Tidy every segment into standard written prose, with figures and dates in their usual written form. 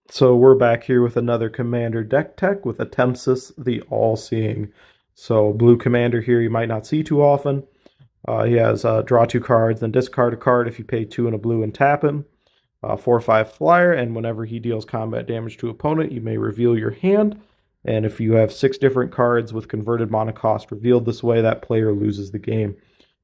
So we're back here with another Commander deck tech with Atemsis, the All-Seeing. So blue Commander here you might not see too often. He has draw 2 cards, then discard a card if you pay 2 and a blue and tap him. 4/5 flyer, and whenever he deals combat damage to opponent, you may reveal your hand. And if you have 6 different cards with converted mana cost revealed this way, that player loses the game.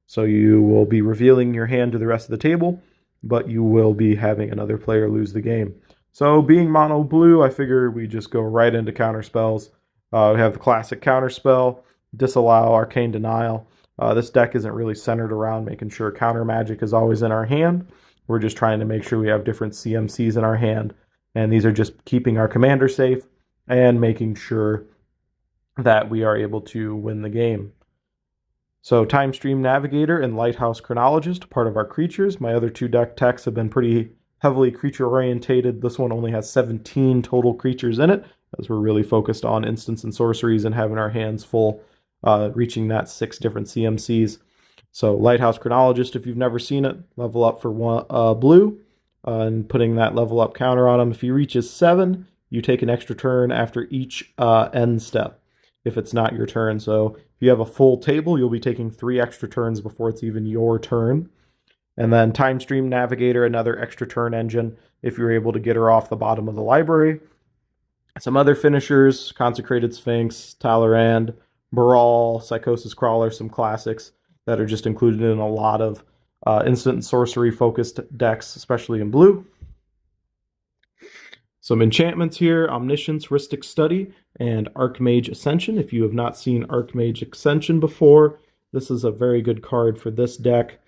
So you will be revealing your hand to the rest of the table, but you will be having another player lose the game. So being mono blue, I figure we just go right into counter spells. We have the classic counter spell, Disallow, Arcane Denial. This deck isn't really centered around making sure counter magic is always in our hand. We're just trying to make sure we have different CMCs in our hand. And these are just keeping our commander safe and making sure that we are able to win the game. So Time Stream Navigator and Lighthouse Chronologist, part of our creatures. My other 2 deck techs have been pretty heavily creature orientated. This one only has 17 total creatures in it, as we're really focused on instants and sorceries and having our hands full, reaching that 6 different CMCs. So Lighthouse Chronologist, if you've never seen it, level up for blue, and putting that level up counter on him. If he reaches 7, you take an extra turn after each end step, if it's not your turn. So if you have a full table, you'll be taking 3 extra turns before it's even your turn. And then Time Stream Navigator, another extra turn engine, if you're able to get her off the bottom of the library. Some other finishers, Consecrated Sphinx, Talleyrand, Brawl, Psychosis Crawler, some classics that are just included in a lot of instant and sorcery-focused decks, especially in blue. Some enchantments here, Omniscience, Rhystic Study, and Archmage Ascension. If you have not seen Archmage Ascension before, this is a very good card for this deck.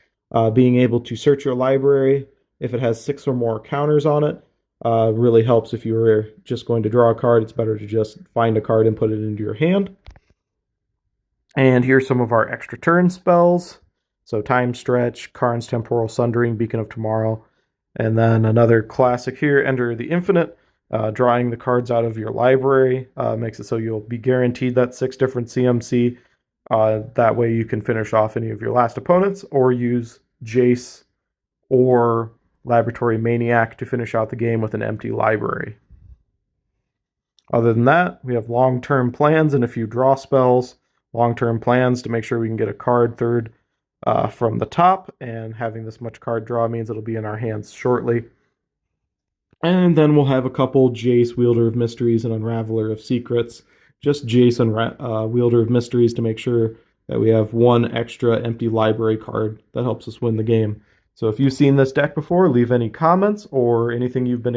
Being able to search your library, if it has 6 or more counters on it, really helps. If you were just going to draw a card, it's better to just find a card and put it into your hand. And here's some of our extra turn spells. So Time Stretch, Karn's Temporal Sundering, Beacon of Tomorrow. And then another classic here, Enter the Infinite. Drawing the cards out of your library makes it so you'll be guaranteed that 6 different CMC. That way you can finish off any of your last opponents, or use Jace or Laboratory Maniac to finish out the game with an empty library. Other than that, we have long-term plans and a few draw spells. Long-term plans to make sure we can get a card third from the top, and having this much card draw means it'll be in our hands shortly. And then we'll have a couple Jace, Wielder of Mysteries, and Unraveler of Secrets. Just Jace and Wielder of Mysteries to make sure that we have 1 extra empty library card that helps us win the game. So if you've seen this deck before, leave any comments or anything you've been